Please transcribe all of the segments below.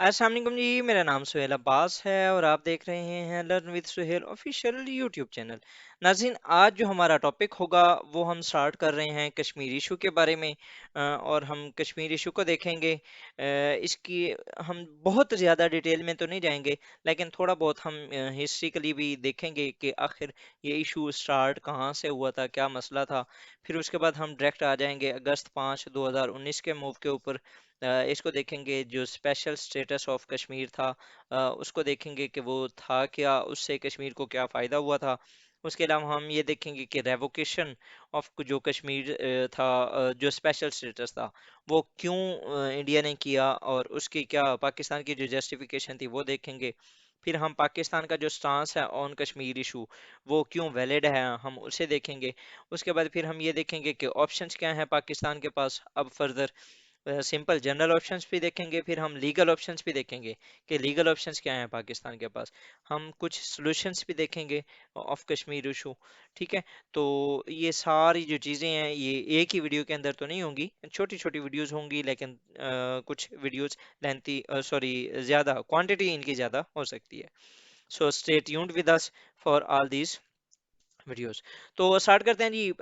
अस्सलाम वालेकुम जी। मेरा नाम सुहेल अब्बास है और आप देख रहे हैं learn with Sohail official YouTube channel. नाज़रीन, आज जो हमारा टॉपिक होगा वो हम स्टार्ट कर रहे हैं कश्मीर इशू के बारे में। और हम कश्मीर इशू को देखेंगे। इसकी हम बहुत ज़्यादा डिटेल में तो नहीं जाएंगे, लेकिन थोड़ा बहुत हम हिस्ट्रिकली भी देखेंगे कि आखिर ये इशू स्टार्ट कहाँ से हुआ था, क्या मसला था। फिर उसके बाद हम डायरेक्ट आ जाएंगे अगस्त 5 2019 के मूव के ऊपर। इसको देखेंगे जो स्पेशल स्टेटस ऑफ कश्मीर था। उसको देखेंगे कि वो था क्या, उससे कश्मीर को क्या फ़ायदा हुआ था। उसके अलावा हम ये देखेंगे कि रेवोकेशन ऑफ जो कश्मीर था, जो स्पेशल स्टेटस था, वो क्यों इंडिया ने किया और उसकी क्या पाकिस्तान की जो जस्टिफिकेशन थी वो देखेंगे। फिर हम पाकिस्तान का जो स्टांस है ऑन कश्मीर इशू वो क्यों वैलिड है, हम उसे देखेंगे। उसके बाद फिर हम ये देखेंगे कि ऑप्शंस क्या हैं पाकिस्तान के पास अब फर्दर। सिंपल जनरल ऑप्शंस भी देखेंगे, फिर हम लीगल ऑप्शंस भी देखेंगे कि लीगल ऑप्शंस क्या हैं पाकिस्तान के पास। हम कुछ सॉल्यूशंस भी देखेंगे ऑफ कश्मीर इशू। ठीक है। तो ये सारी जो चीज़ें हैं ये एक ही वीडियो के अंदर तो नहीं होंगी, छोटी छोटी वीडियोस होंगी, लेकिन कुछ वीडियोस लेंथी, सॉरी, ज़्यादा क्वांटिटी इनकी ज़्यादा हो सकती है। So stay tuned with us for all these videos. तो स्टार्ट करते हैं जी।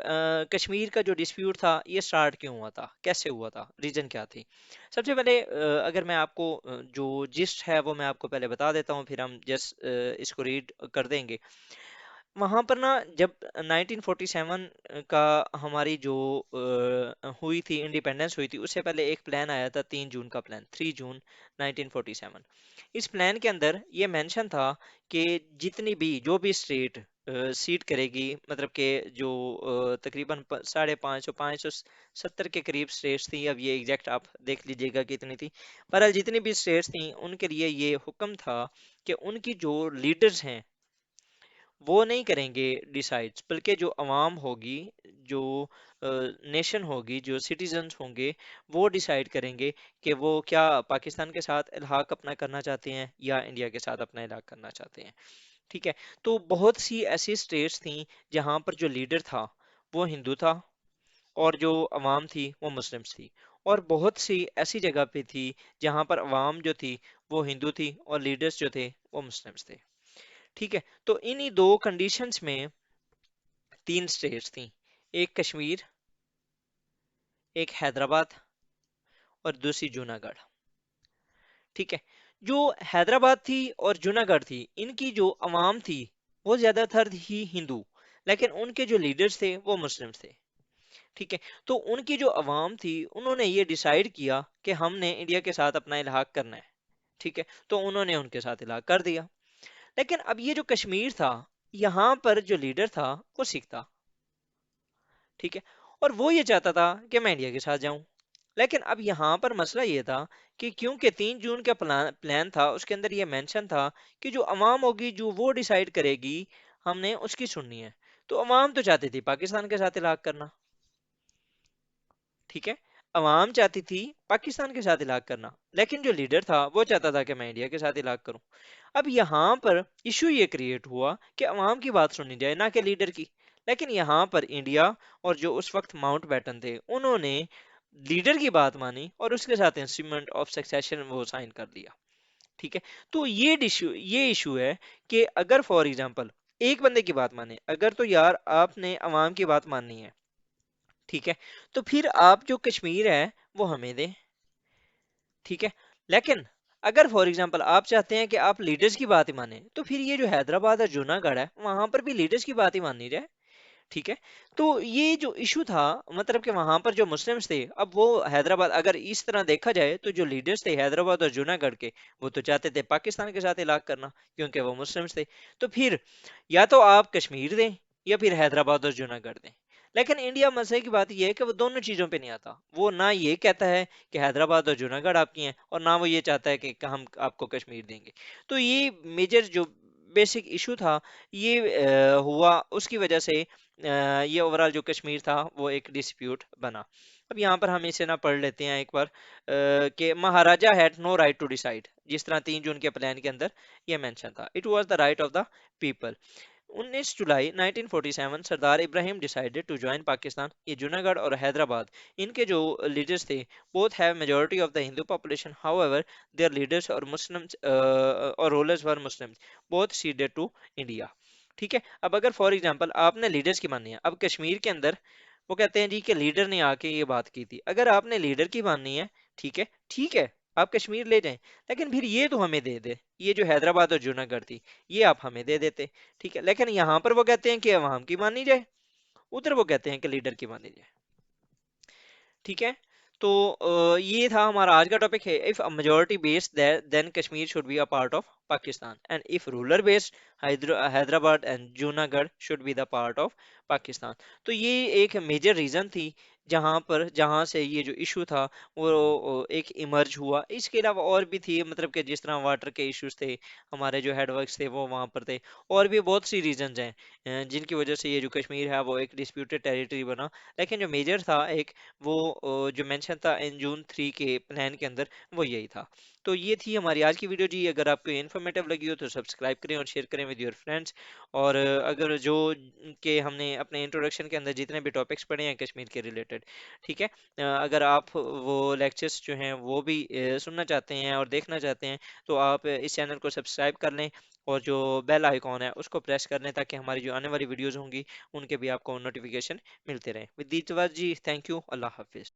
कश्मीर का जो डिस्प्यूट था ये स्टार्ट क्यों हुआ था, कैसे हुआ था, रीजन क्या थी। सबसे पहले अगर मैं आपको जो जिस्ट है वो मैं आपको पहले बता देता हूँ, फिर हम जस्ट इसको रीड कर देंगे। वहां पर ना जब 1947 का हमारी जो हुई थी, इंडिपेंडेंस हुई थी, उससे पहले एक प्लान आया था, 3 जून का प्लान, 3 जून 1947। इस प्लान के अंदर ये मेंशन था कि जितनी भी जो भी स्टेट सीट करेगी, मतलब कि जो तकरीबन 550 570 के करीब स्टेट्स थी, अब ये एग्जैक्ट आप देख लीजिएगा कितनी थी, पर जितनी भी स्टेट्स थी उनके लिए ये हुक्म था कि उनकी जो लीडर्स हैं वो नहीं करेंगे डिसाइड्स, बल्कि जो अवाम होगी, जो नेशन होगी, जो सिटीजन्स होंगे, वो डिसाइड करेंगे कि वो क्या पाकिस्तान के साथ इल्हाक अपना करना चाहते हैं या इंडिया के साथ अपना इल्हाक करना चाहते हैं। ठीक है। तो बहुत सी ऐसी स्टेट्स थी जहां पर जो लीडर था वो हिंदू था और जो अवाम थी वो मुस्लिम्स थी। और बहुत सी ऐसी जगह पे थी जहां पर अवाम जो थी वो हिंदू थी और लीडर्स जो थे वो मुस्लिम्स थे। ठीक है। तो इन्हीं दो कंडीशंस में तीन स्टेट्स थी, एक कश्मीर, एक हैदराबाद और दूसरी जूनागढ़। ठीक है। जो हैदराबाद थी और जूनागढ़ थी, इनकी जो अवाम थी वो ज्यादातर ही हिंदू, लेकिन उनके जो लीडर्स थे वो मुस्लिम्स थे। ठीक है। तो उनकी जो अवाम थी उन्होंने ये डिसाइड किया कि हमने इंडिया के साथ अपना इल्हाक करना है। ठीक है। तो उन्होंने उनके साथ इल्हाक कर दिया। लेकिन अब ये जो कश्मीर था, यहाँ पर जो लीडर था वो सिख था। ठीक है। और वो ये चाहता था कि मैं इंडिया के साथ जाऊं। लेकिन अब यहाँ पर मसला ये था कि क्योंकि 3 जून का प्लान था, उसके अंदर ये मेंशन था कि जो अवाम होगी जो वो डिसाइड करेगी, हमने उसकी सुननी है। तो अवाम तो चाहती थी पाकिस्तान के साथ इलाक करना। ठीक है। अवाम चाहती थी पाकिस्तान के साथ इलाक करना, लेकिन जो लीडर था वो चाहता था कि मैं इंडिया के साथ इलाक करूं। अब यहाँ पर इशू ये क्रिएट हुआ कि अवाम की बात सुननी जाए ना कि लीडर की। लेकिन यहाँ पर इंडिया और जो उस वक्त माउंट बैटन थे उन्होंने लीडर की बात मानी और उसके साथ इंस्ट्रूमेंट ऑफ सक्सेशन वो साइन कर दिया। ठीक है। तो ये इशू है कि अगर फॉर एग्जांपल एक बंदे की बात माने, अगर तो यार आपने अवाम की बात माननी है, ठीक है, तो फिर आप जो कश्मीर है वो हमें दें। ठीक है। लेकिन अगर फॉर एग्जांपल आप चाहते हैं कि आप लीडर्स की बात ही माने, तो फिर ये जो हैदराबाद और जूनागढ़ है वहां पर भी लीडर्स की बात ही माननी जाए। ठीक है। तो ये जो इशू था, मतलब कि वहां पर जो मुस्लिम्स थे, अब वो हैदराबाद, अगर इस तरह देखा जाए तो जो लीडर्स थे हैदराबाद और जूनागढ़ के, वो तो चाहते थे पाकिस्तान के साथ इलाक करना क्योंकि वो मुस्लिम्स थे। तो फिर या तो आप कश्मीर दें या फिर हैदराबाद और जूनागढ़ दें। लेकिन इंडिया मसले की बात यह है कि वो दोनों चीजों पे नहीं आता। वो ना ये कहता है कि हैदराबाद और जूनागढ़ आपकी हैं, और ना वो ये चाहता है कि हम आपको कश्मीर देंगे। तो ये मेजर जो बेसिक इशू था ये हुआ, उसकी वजह से ये ओवरऑल जो कश्मीर था वो एक डिस्प्यूट बना। अब यहाँ पर हम इसे ना पढ़ लेते हैं एक बार, कि Maharaja had no right to decide, जिस तरह 3 जून के प्लान के अंदर ये मेंशन था, it was the right of the people. 19 July 1947 Sardar Ibrahim decided to join Pakistan. ये जूनागढ़ और हैदराबाद इनके जो लीडर्स थे, both have majority of the Hindu population, however their leaders और मुस्लिम्स और rulers were Muslims, both ceded to India. ठीक है, अब अगर फॉर एग्जांपल आपने लीडर्स की माननी है, अब कश्मीर के अंदर वो कहते हैं जी कि लीडर ने आके ये बात की थी, अगर आपने लीडर की माननी है, ठीक है, ठीक है, आप कश्मीर ले जाएं, लेकिन फिर ये तो हमें दे दे, ये जो हैदराबाद और जूनागढ़ थी ये आप हमें दे देते। ठीक है, लेकिन यहाँ पर वो कहते हैं कि अवाम की मानी जाए, उधर वो कहते हैं कि लीडर की मानी जाए। ठीक है, तो ये था हमारा आज का टॉपिक है, if majority based then Kashmir should be a part of Pakistan, and if ruler based Hyderabad and Junagadh should be the part of Pakistan. तो ये एक मेजर रीजन थी जहां से ये जो इशू था वो एक इमर्ज हुआ। इसके अलावा और भी थी, मतलब कि जिस तरह वाटर के इश्यूज थे, हमारे जो हेडवर्क्स थे वो वहां पर थे, और भी बहुत सी रीजन हैं जिनकी वजह से ये जो कश्मीर है वो एक डिस्प्यूटेड टेरिटरी बना। लेकिन जो मेजर था एक, वो जो मेंशन था इन जून 3 के प्लान के अंदर, वो यही था। तो ये थी हमारी आज की वीडियो जी। अगर आपको इन्फॉर्मेटिव लगी हो तो सब्सक्राइब करें और शेयर करें विद योर फ्रेंड्स। और अगर जो कि हमने अपने इंट्रोडक्शन के अंदर जितने भी टॉपिक्स पढ़े हैं कश्मीर के रिलेटेड, ठीक है, अगर आप वो लेक्चर्स जो हैं वो भी सुनना चाहते हैं और देखना चाहते हैं, तो आप इस चैनल को सब्सक्राइब कर लें और जो बेल आइकॉन है उसको प्रेस कर लें, ताकि हमारी जो आने वाली वीडियोस होंगी उनके भी आपको नोटिफिकेशन मिलते रहें। विद दीजिए जी, थैंक यू, अल्लाह हाफिज।